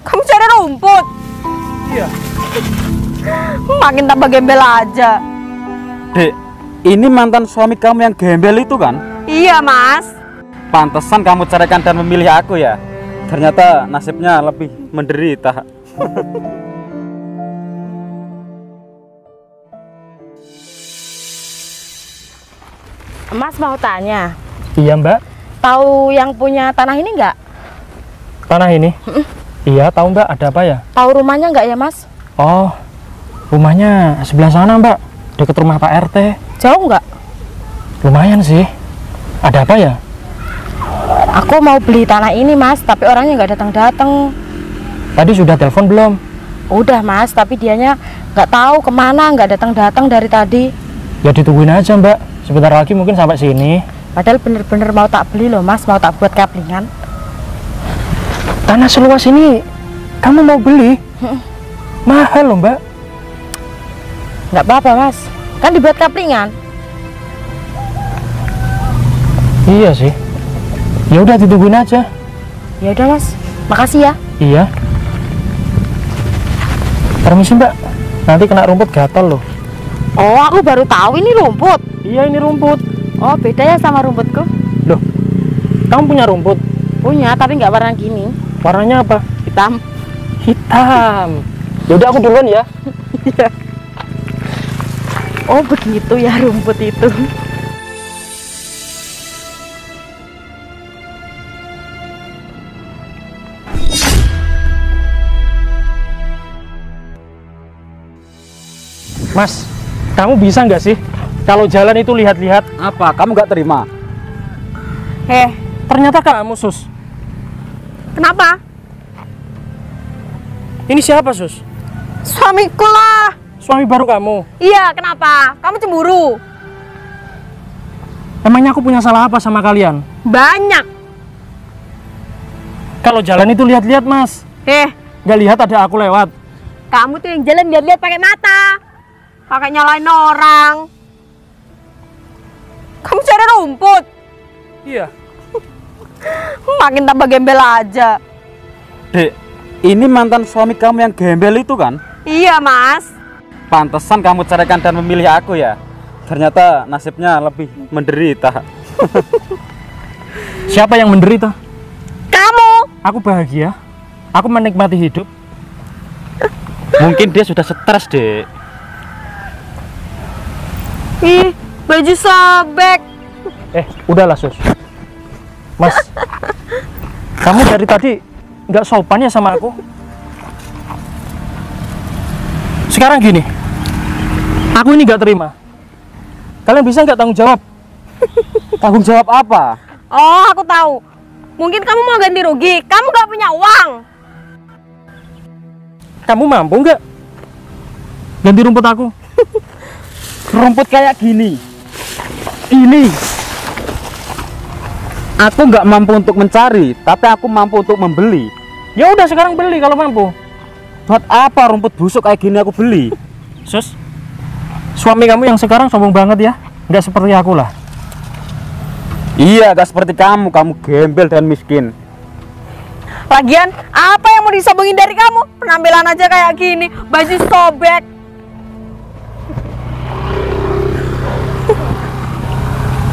Kamu cari rumput? Iya. Makin tambah gembel aja. Dek, ini mantan suami kamu yang gembel itu kan? Iya, Mas. Pantesan kamu ceraikan dan memilih aku ya. Ternyata nasibnya lebih menderita. Mas mau tanya, Iya, Mbak. tahu yang punya tanah ini nggak? Tanah ini? Iya, tahu Mbak. Ada apa ya? Tahu rumahnya nggak ya, Mas? Oh, rumahnya sebelah sana Mbak. Dekat rumah Pak RT. Jauh nggak? Lumayan sih. Ada apa ya? Aku mau beli tanah ini, Mas, tapi orangnya nggak datang-datang. Tadi sudah telepon belum? Udah, Mas, tapi dianya nggak tahu kemana, nggak datang-datang dari tadi. Ya ditungguin aja Mbak. Sebentar lagi mungkin sampai sini. Padahal bener-bener mau tak beli loh, Mas, mau tak buat kaplingan. Tanah seluas ini kamu mau beli? Mahal loh Mbak. Nggak apa-apa, Mas, kan dibuat kaplingan. Iya sih. Ya udah ditungguin aja. Ya udah, Mas, makasih ya. Iya. Permisi Mbak. Nanti kena rumput gatal loh. Oh, aku baru tahu ini rumput. Iya ini rumput. Oh, beda ya sama rumputku. Loh, kamu punya rumput? Punya, tapi nggak warna gini. Warnanya apa? Hitam. Hitam. Yaudah aku duluan ya. Oh, begitu ya rumput itu. Mas, kamu bisa nggak sih kalau jalan itu lihat-lihat? Apa? Kamu nggak terima? Ternyata kamu Sus. Kenapa? Ini siapa Sus? Suamiku lah. Suami baru kamu. Iya, kenapa? Kamu cemburu? Emangnya aku punya salah apa sama kalian? Banyak. Kalau jalan itu lihat-lihat Mas. Nggak lihat ada aku lewat. Kamu tuh yang jalan lihat-lihat pakai mata. Pakai nyalain orang. Kamu cari rumput? Iya. Makin tambah gembel aja. Dek, ini mantan suami kamu yang gembel itu kan? Iya, Mas. Pantesan kamu ceraikan dan memilih aku ya. Ternyata nasibnya lebih menderita. Siapa yang menderita? Kamu. Aku bahagia. Aku menikmati hidup. Mungkin dia sudah stres, Dek. Ih, baju sobek. Udahlah Sus. Mas, kamu dari tadi nggak sopan ya sama aku. Sekarang gini, aku ini nggak terima. Kalian bisa nggak tanggung jawab? Tanggung jawab apa? Oh, aku tahu. Mungkin kamu mau ganti rugi. Kamu gak punya uang. Kamu mampu nggak ganti rumput aku? Rumput kayak gini. Ini. Aku nggak mampu untuk mencari, tapi aku mampu untuk membeli. Ya udah sekarang beli kalau mampu. Buat apa rumput busuk kayak gini aku beli? Sus, suami kamu yang sekarang sombong banget ya. Nggak seperti aku lah. Iya, gak seperti kamu gembel dan miskin. Lagian, apa yang mau disombongin dari kamu? Penampilan aja kayak gini, baju sobek.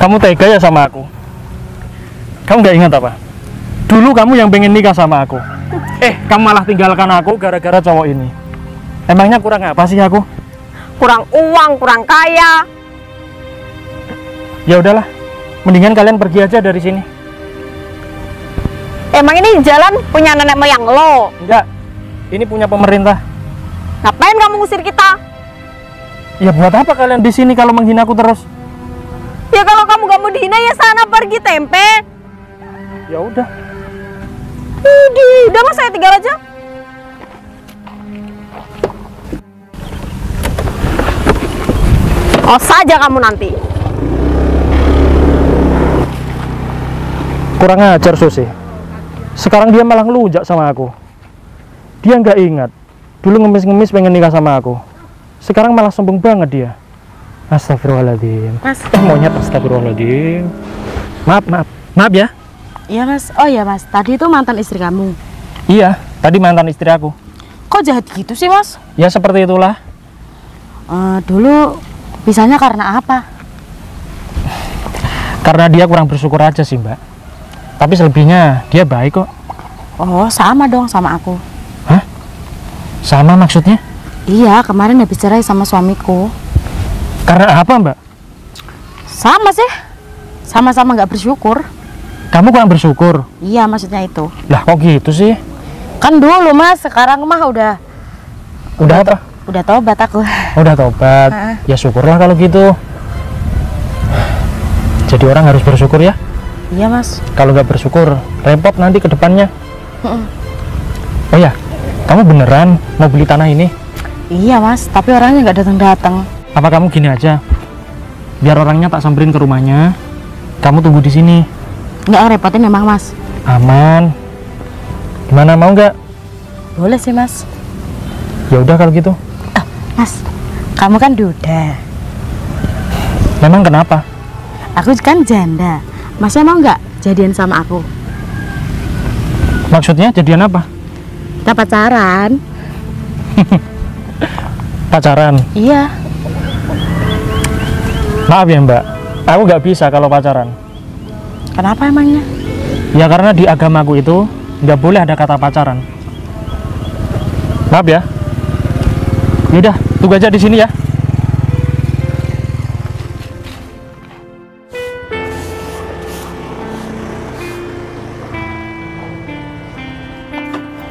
Kamu tega ya sama aku? Kamu nggak ingat apa? Dulu kamu yang pengen nikah sama aku. Kamu malah tinggalkan aku gara-gara cowok ini. Emangnya kurang apa sih aku? Kurang uang, kurang kaya. Ya udahlah, mendingan kalian pergi aja dari sini. Emang ini jalan punya nenek moyang lo? Enggak, ini punya pemerintah. Ngapain kamu ngusir kita? Ya buat apa kalian di sini kalau menghina aku terus? Ya kalau kamu gak mau dihina ya sana pergi tempe. Ya udah. Udah mas, saya tinggal aja. Oh saja kamu nanti. Kurang ajar Susi. Sekarang dia malah ngelunjak sama aku. Dia nggak ingat. Dulu ngemis-ngemis pengen nikah sama aku. Sekarang malah sombong banget dia. Astagfirullahaladzim. Mas. Monyet, astagfirullahaladzim. Maaf ya. Iya mas. Oh iya mas, tadi itu mantan istri kamu. Iya, tadi mantan istri aku. Kok jahat gitu sih, Mas? Ya seperti itulah. Dulu pisahnya karena apa? Karena dia kurang bersyukur aja sih, Mbak. Tapi selebihnya dia baik kok. Oh, sama dong sama aku. Hah? Sama maksudnya? Iya, kemarin habis cerai sama suamiku. Karena apa, Mbak? Sama sih. Sama-sama nggak bersyukur. Kamu kurang bersyukur? Iya, maksudnya itu. Lah kok gitu sih? Kan dulu, Mas. Sekarang mah udah Udah apa? udah tobat aku. Udah tobat. Ya syukurlah kalau gitu. Jadi orang harus bersyukur ya. Iya, Mas. Kalau nggak bersyukur, repot nanti ke depannya. Oh ya, kamu beneran mau beli tanah ini? Iya, Mas. Tapi orangnya nggak datang-datang. Apa kamu gini aja? Biar orangnya tak samperin ke rumahnya. Kamu tunggu di sini. Nggak ngerepotin memang, Mas. Aman. Gimana, mau nggak? Boleh sih, Mas. Ya udah kalau gitu. Mas, kamu kan duda. Memang kenapa? Aku kan janda. Masnya mau nggak jadian sama aku? Maksudnya jadian apa? Kita pacaran. Pacaran? Iya. Maaf ya Mbak, aku nggak bisa kalau pacaran. Kenapa emangnya? Ya karena di agamaku itu nggak boleh ada kata pacaran. Maaf ya. Yaudah, tunggu aja di sini ya.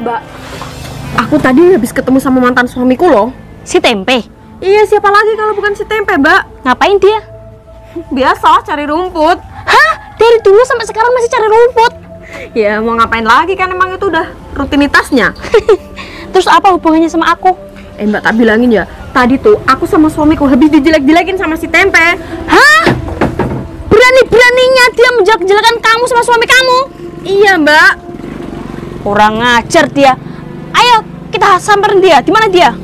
Mbak, aku tadi habis ketemu sama mantan suamiku loh. Si Tempe. Iya, siapa lagi kalau bukan si Tempe, Mbak? Ngapain dia? Biasa cari rumput. Hah? Dari dulu sampai sekarang masih cari rumput? Ya, mau ngapain lagi kan emang itu udah rutinitasnya. Terus apa hubungannya sama aku? Mbak, tak bilangin ya, tadi tuh aku sama suamiku habis dijelek-jelekin sama si Tempe. Hah? Berani-beraninya dia menjelek-jelekan kamu sama suami kamu? Iya, Mbak. Kurang ngajar dia. Ayo, kita samperin dia. Di mana dia?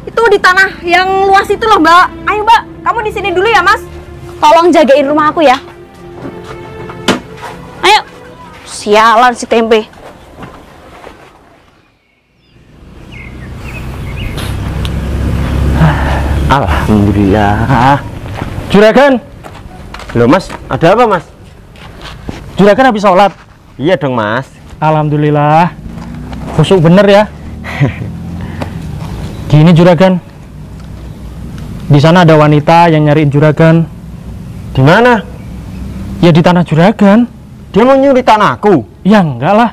Itu di tanah yang luas itu loh, Mbak. Ayo, Mbak, kamu di sini dulu ya, Mas. Tolong jagain rumah aku ya. Ayo. Sialan si Tempe. Alhamdulillah. Juragan, Loh Mas, ada apa Mas? Juragan habis sholat. Iya dong Mas. Alhamdulillah. Khusyuk bener ya. Gini Juragan, di sana ada wanita yang nyariin Juragan. Di mana? Ya di tanah Juragan. Dia mau nyuri tanahku? Ya enggak lah.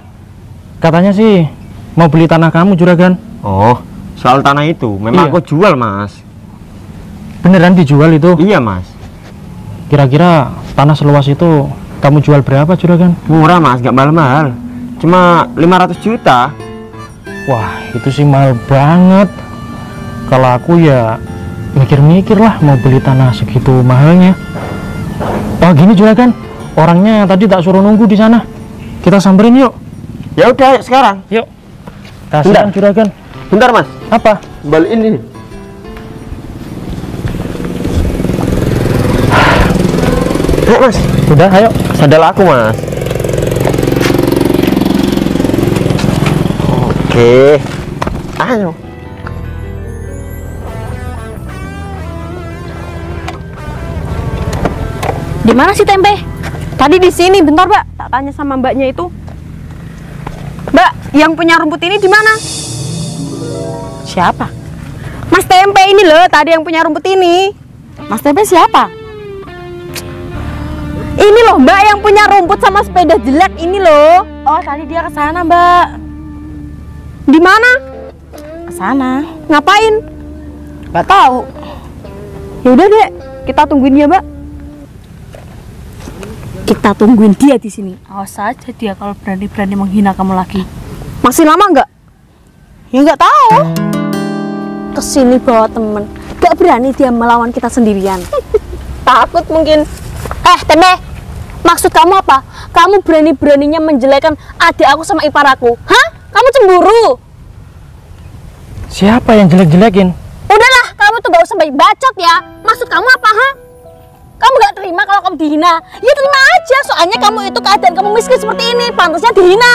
Katanya sih mau beli tanah kamu Juragan. Oh, soal tanah itu memang Iya. aku jual Mas. Beneran dijual itu? Iya Mas. Kira-kira tanah seluas itu kamu jual berapa Juragan? Murah Mas, gak mahal-mahal. Cuma 500 juta. Wah itu sih mahal banget. Kalau aku ya mikir-mikir lah mau beli tanah segitu mahalnya. Oh gini Juragan, orangnya tadi tak suruh nunggu di sana. Kita samperin yuk. Ya udah, ayo sekarang. Yuk. Kasihan Juragan. Bentar Mas, Apa? balikin ini. Ayo Mas, Udah ayo. sandal aku Mas. Oke. Ayo. Di mana si Tempe? Tadi di sini, bentar, Mbak. Tak tanya sama Mbaknya itu. Mbak, yang punya rumput ini di mana? Siapa? Mas Tempe ini loh, tadi yang punya rumput ini. Mas Tempe siapa? Ini loh, Mbak, yang punya rumput sama sepeda jelek ini loh. Oh, tadi dia ke sana, Mbak. Di mana? Ke sana. Ngapain? Gak tahu. Ya udah, Dek. Kita tungguin dia, Mbak. Kita tungguin dia di sini. Awas saja dia kalau berani-berani menghina kamu lagi. Masih lama nggak? Ya nggak tahu. Kesini bawa temen. Gak berani dia melawan kita sendirian. Takut mungkin. Tempe, maksud kamu apa? Kamu berani-beraninya menjelekkan adik aku sama ipar aku. Hah? Kamu cemburu? Siapa yang jelek-jelekin? Udahlah, kamu tuh gak usah banyak bacot ya. Maksud kamu apa, ha? Kamu gak terima kalau kamu dihina? Ya terima aja, soalnya kamu itu keadaan kamu miskin seperti ini, pantasnya dihina.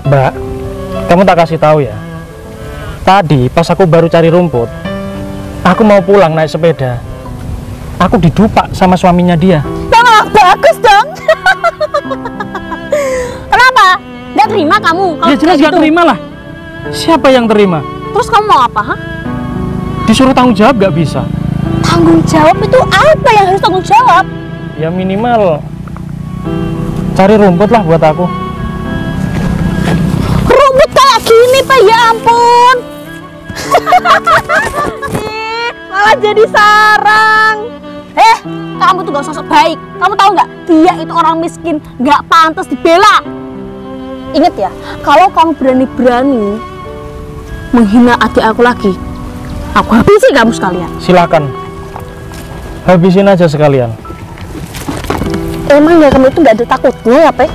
Mbak, kamu tak kasih tahu ya. Tadi pas aku baru cari rumput, aku mau pulang naik sepeda. Aku didupak sama suaminya dia. Wah, bagus dong. Kenapa? Nggak terima kamu? Ya jelas gak terima lah. Siapa yang terima? Terus kamu mau apa, ha? Disuruh tanggung jawab gak bisa. Tanggung jawab itu apa yang harus tanggung jawab? Ya minimal cari rumput lah buat aku. Rumput kayak gini, Pak, ya ampun. Malah jadi sarang. Kamu tuh gak usah sok baik. Kamu tahu nggak? Dia itu orang miskin, nggak pantas dibela. Ingat ya, kalau kamu berani-berani menghina adik aku lagi, aku habisi kamu sekalian. Silakan, habisin aja sekalian. Emang ya kamu itu nggak ada takutnya ya, Pak?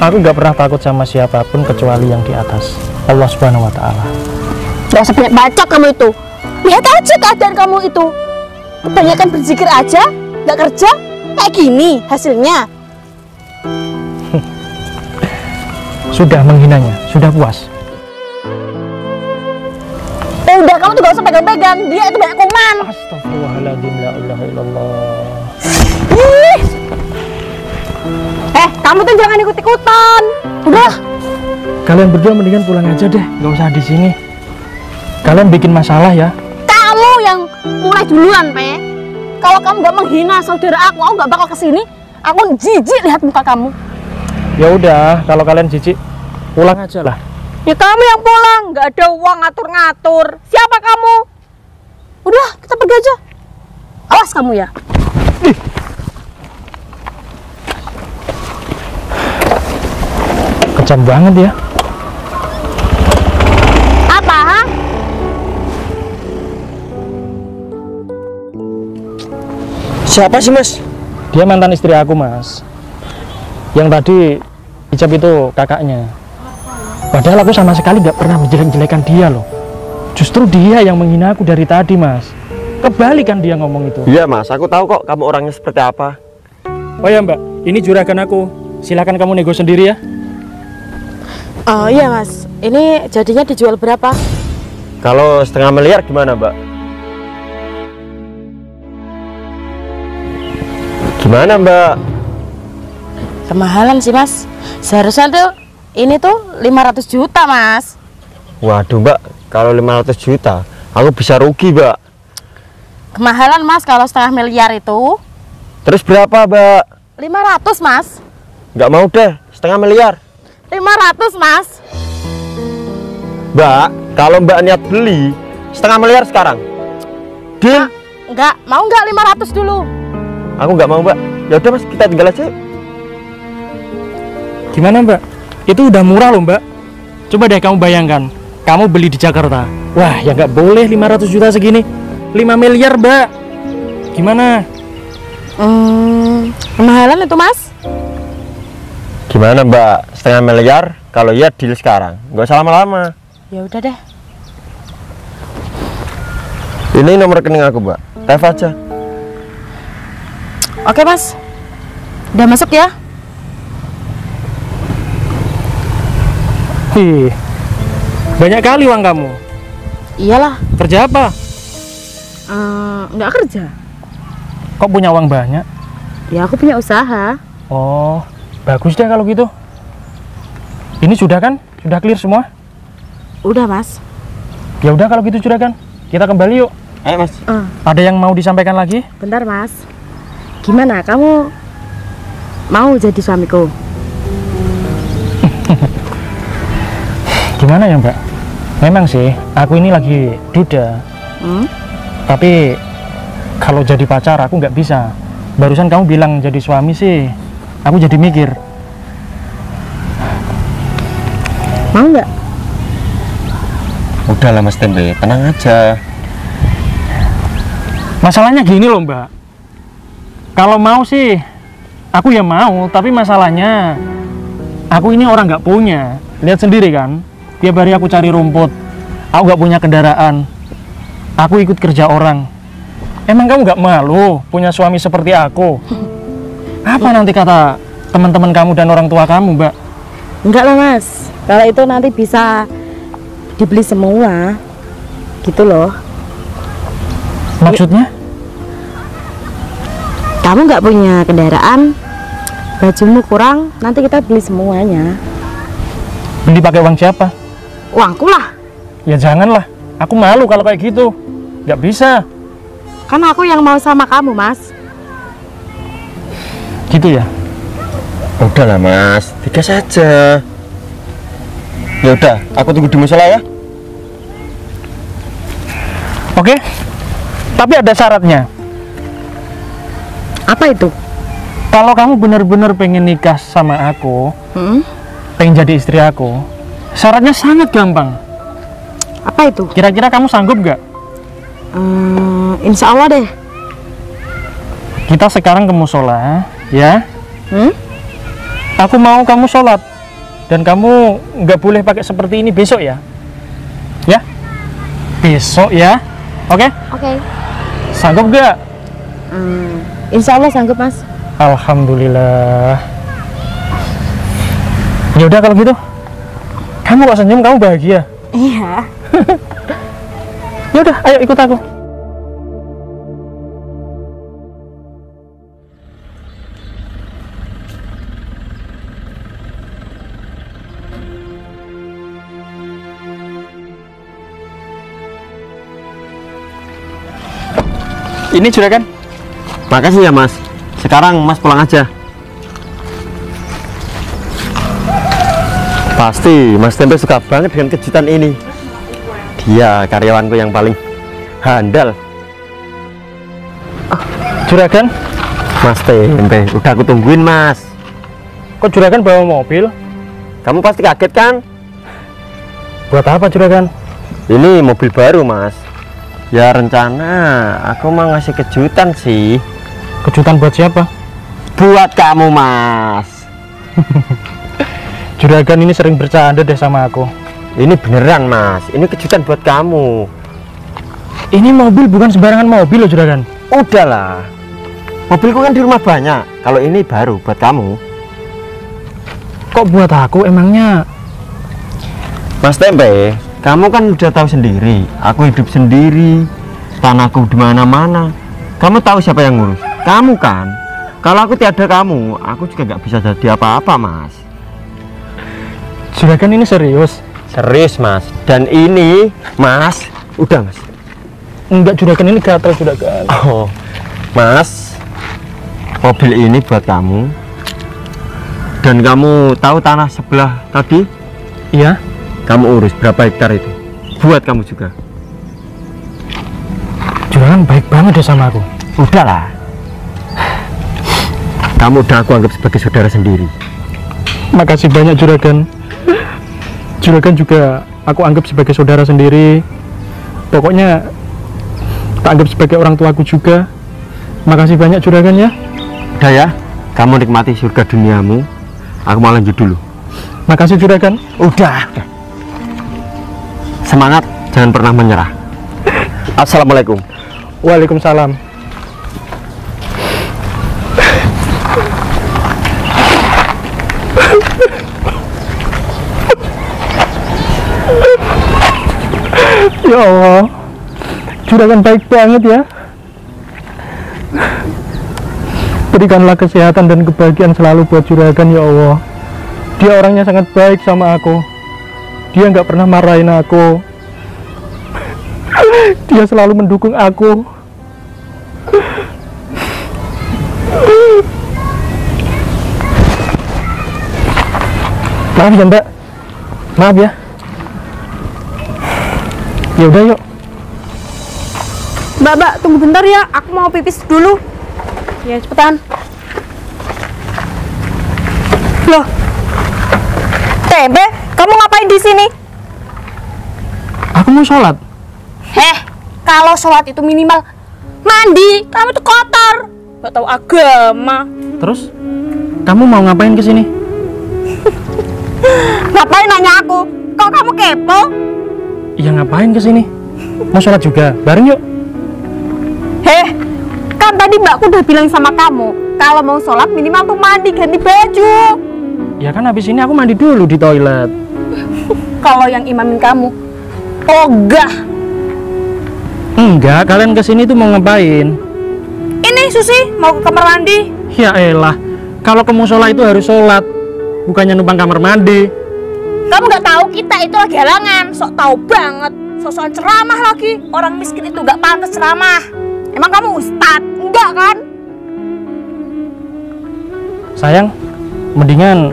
Aku nggak pernah takut sama siapapun kecuali yang di atas, Allah Subhanahu Wa Taala. Gak usah banyak bacot kamu itu. Lihat aja keadaan kamu itu. Kebanyakan berzikir aja, nggak kerja, kayak gini hasilnya. Sudah menghinanya, sudah puas. Udah, kamu tuh gak usah pegang-pegang. Dia itu banyak kuman. Astagfirullahaladzim, la ilaha illallah. Kamu tuh jangan ikut-ikutan. Udah, Kalian berdua mendingan pulang aja deh, nggak usah di sini. Kalian bikin masalah ya. kamu yang mulai duluan, Pe. Kalau kamu nggak menghina saudara aku nggak bakal kesini. Aku jijik lihat muka kamu. Ya udah, kalau kalian jijik, pulang aja lah. Ya kamu yang pulang, nggak ada uang ngatur-ngatur. Siapa kamu? Udah, kita pergi aja. Awas kamu ya. Kejam banget ya. Apa, ha? Siapa sih, Mas? Dia mantan istri aku, Mas. Yang tadi Icap itu kakaknya. Padahal aku sama sekali nggak pernah menjelek-jelekan dia loh. Justru dia yang menghina aku dari tadi, Mas. Kebalik kan dia ngomong itu. Iya, Mas. Aku tahu kok kamu orangnya seperti apa. Oh ya, Mbak, ini juragan aku. Silakan kamu nego sendiri ya. Oh iya Mas, ini jadinya dijual berapa? Kalau 1,5 miliar gimana, Mbak? Gimana, Mbak? Kemahalan sih Mas. Seharusnya tuh ini tuh 500 juta Mas. Waduh, Mbak. Kalau 500 juta, aku bisa rugi, Mbak. Kemahalan Mas kalau 1,5 miliar itu. Terus berapa, Mbak? 500 Mas. Nggak mau deh, 1,5 miliar. 500 Mas. Mbak, kalau Mbak niat beli 1,5 miliar sekarang. Deal? Enggak, mau enggak 500 dulu? Aku nggak mau, Mbak. Ya udah, Mas, kita tinggal aja. Gimana, Mbak? Itu udah murah loh, Mbak. Coba deh kamu bayangkan, kamu beli di Jakarta. Wah, ya nggak boleh 500 juta segini. 5 miliar, Mbak. Gimana? Kemahalan itu Mas. Gimana, Mbak? 1,5 miliar? Kalau iya deal sekarang. Nggak usah lama-lama. Ya udah deh. Ini nomor rekening aku, Mbak. Tap aja. Oke Mas. Udah masuk ya? Wih, banyak kali uang kamu. Iyalah. Kerja apa? Enggak kerja. Kok punya uang banyak? Ya aku punya usaha. Oh, bagus deh kalau gitu. Ini sudah kan? Sudah clear semua? Udah Mas. Ya udah kalau gitu juragan, kita kembali yuk. Ayo, Mas. Ada yang mau disampaikan lagi? Bentar Mas. Gimana kamu mau jadi suamiku? Gimana ya, Mbak? Memang sih, aku ini lagi duda. Tapi kalau jadi pacar aku nggak bisa. Barusan kamu bilang jadi suami sih, aku jadi mikir. Mau nggak? Udahlah, Mas Tempe, tenang aja. Masalahnya gini loh, Mbak. Kalau mau sih, aku ya mau. Tapi masalahnya, aku ini orang nggak punya. Lihat sendiri kan, tiap hari aku cari rumput. Aku nggak punya kendaraan. Aku ikut kerja orang. Emang kamu nggak malu punya suami seperti aku? Apa nanti kata teman-teman kamu dan orang tua kamu, Mbak? Enggak lah Mas. Kalau itu nanti bisa dibeli semua, gitu loh. Maksudnya? Kamu nggak punya kendaraan, bajumu kurang, nanti kita beli semuanya. Beli pakai uang siapa? Uangku lah, Ya janganlah. Aku malu kalau kayak gitu. Nggak bisa. kan aku yang mau sama kamu, Mas. Gitu ya? Udahlah Mas, tiga saja. Ya udah, aku tunggu di musola ya. Oke. Tapi ada syaratnya. Apa itu? Kalau kamu benar-benar pengen nikah sama aku, pengen jadi istri aku, syaratnya sangat gampang. Apa itu? Kira-kira kamu sanggup nggak? Insya Allah deh. Kita sekarang ke musola, ya. Aku mau kamu sholat, dan kamu nggak boleh pakai seperti ini besok ya. Ya? Besok ya. Oke? Oke. Sanggup nggak? Insya Allah sanggup, Mas. Alhamdulillah. Ya udah kalau gitu. Kamu kok senyum, kamu bahagia? Iya. Ya udah, ayo ikut aku. Ini juragan. Makasih ya Mas. Sekarang Mas pulang aja. Pasti Mas Tempe suka banget dengan kejutan ini. Dia karyawanku yang paling handal. Juragan, Mas Tempe, udah aku tungguin Mas. kok juragan bawa mobil? Kamu pasti kaget kan? Buat apa juragan? Ini mobil baru Mas. Ya rencana aku mau ngasih kejutan sih. Kejutan buat siapa? Buat kamu Mas. Juragan ini sering bercanda deh sama aku. Ini beneran Mas. Ini kejutan buat kamu. Ini mobil bukan sembarangan mobil loh juragan. Udahlah. Mobilku kan di rumah banyak. Kalau ini baru buat kamu. Kok buat aku emangnya? Mas Tempe, kamu kan udah tahu sendiri. Aku hidup sendiri. Tanahku di mana-mana. Kamu tahu siapa yang ngurus? Kamu kan. Kalau aku tiada kamu, aku juga nggak bisa jadi apa-apa Mas. Juragan ini serius? Serius Mas. Dan ini Mas, udah Mas. Enggak juragan, ini gatel juragan. Oh, Mas, mobil ini buat kamu. Dan kamu tahu tanah sebelah tadi? Iya. Kamu urus berapa hektar itu? Buat kamu juga. Juragan baik banget deh sama aku. Udahlah. Kamu udah aku anggap sebagai saudara sendiri. Makasih banyak juragan. Juragan juga aku anggap sebagai saudara sendiri. Pokoknya tak anggap sebagai orang tuaku juga. Makasih banyak juragan ya. Udah ya, kamu nikmati surga duniamu. Aku mau lanjut dulu. Makasih juragan. Udah. Semangat, jangan pernah menyerah. Assalamualaikum. Waalaikumsalam. Ya Allah, juragan baik banget ya. Berikanlah kesehatan dan kebahagiaan selalu buat juragan ya Allah. Dia orangnya sangat baik sama aku. Dia nggak pernah marahin aku. Dia selalu mendukung aku. Maaf ya Mbak. Maaf ya. Ya udah yuk. Mbak, tunggu bentar ya. Aku mau pipis dulu. Ya, cepetan. Loh. Tempe, kamu ngapain di sini? Aku mau sholat. Kalau sholat itu minimal mandi. Kamu itu kotor. Gak tahu agama. Terus kamu mau ngapain ke sini? Ngapain nanya aku? Kok kamu kepo? Ya ngapain ke sini? Mau sholat juga? Bareng yuk. Kan tadi mbakku udah bilang sama kamu, kalau mau sholat minimal tuh mandi, ganti baju. Ya kan habis ini aku mandi dulu di toilet. kalau yang imamin kamu ogah. Enggak, kalian kesini tuh mau ngapain? Ini Susi mau ke kamar mandi. Ya elah, kalau ke musola itu harus sholat, bukannya numpang kamar mandi. Kamu nggak tahu kita itu lagi halangan, sok tahu banget, sok-sokan ceramah lagi. Orang miskin itu nggak pantas ceramah. Emang kamu ustadz? Enggak kan? Sayang, mendingan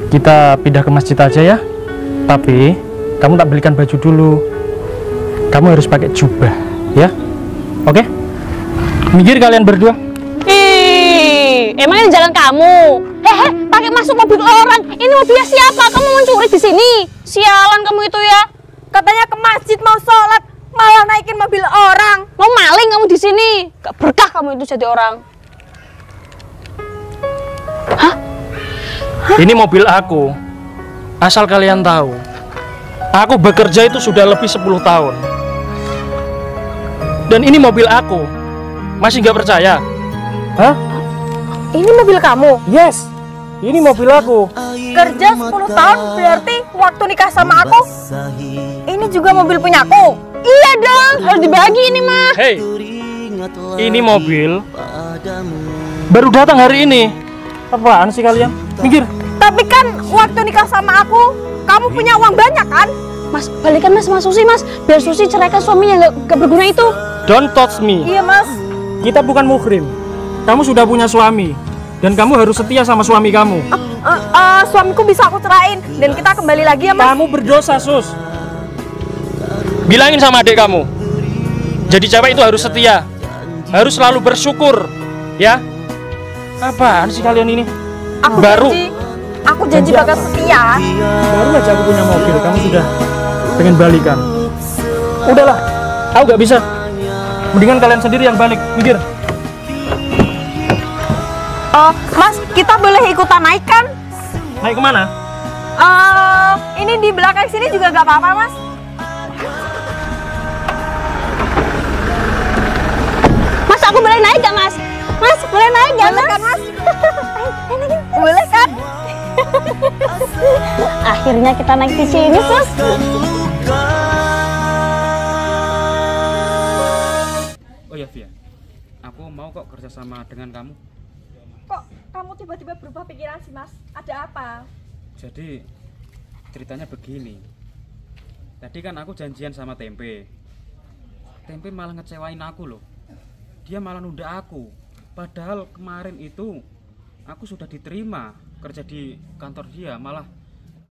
kita pindah ke masjid aja ya. Tapi kamu tak belikan baju dulu. Kamu harus pakai jubah, ya? Oke? Minggir kalian berdua. Ih, emang ini jalan kamu? Hehe, pakai masuk mobil orang. Ini mobilnya siapa? Kamu mencuri di sini? Sialan kamu itu ya. Katanya ke masjid mau sholat, malah naikin mobil orang. Mau maling kamu di sini? Gak berkah kamu itu jadi orang. Ini mobil aku. Asal kalian tahu, aku bekerja itu sudah lebih 10 tahun. Dan ini mobil aku. Masih nggak percaya? Hah? Ini mobil kamu? Yes. Ini mobil aku. Kerja 10 tahun berarti waktu nikah sama aku, ini juga mobil punya aku. Iya dong, harus dibagi ini mah. Hey, ini mobil baru datang hari ini. Apaan sih kalian? Minggir. Tapi kan waktu nikah sama aku, kamu punya uang banyak kan? Mas, balikan mas sama Susi mas, biar Susi ceraikan suaminya nggak berguna itu. Don't touch me. Iya mas. Kita bukan muhrim. Kamu sudah punya suami dan kamu harus setia sama suami kamu. Suamiku bisa aku cerain dan kita kembali lagi ya mas. Kamu berdosa, Sus. Bilangin sama adik kamu. Jadi cewek itu harus setia. Harus selalu bersyukur, ya. Apaan sih kalian ini? Aku janji bakal setia. Baru aja aku punya mobil, kamu sudah pengen balikan. Udahlah, aku nggak bisa. Mendingan kalian sendiri yang balik. Minggir. Mas, kita boleh ikutan naik kan? Naik kemana? Ini di belakang sini juga gak apa-apa mas. Mas, aku boleh naik gak mas? Mas, boleh naik gak Boleh mas? kan mas? Boleh kan? Akhirnya kita naik di sini, Sus. Oh ya Via, aku mau kok kerjasama dengan kamu. Kok kamu tiba-tiba berubah pikiran sih mas? Ada apa? Jadi ceritanya begini. Tadi kan aku janjian sama Tempe. Tempe malah ngecewain aku loh. Dia malah nunda aku. Padahal kemarin itu aku sudah diterima kerja di kantor dia, malah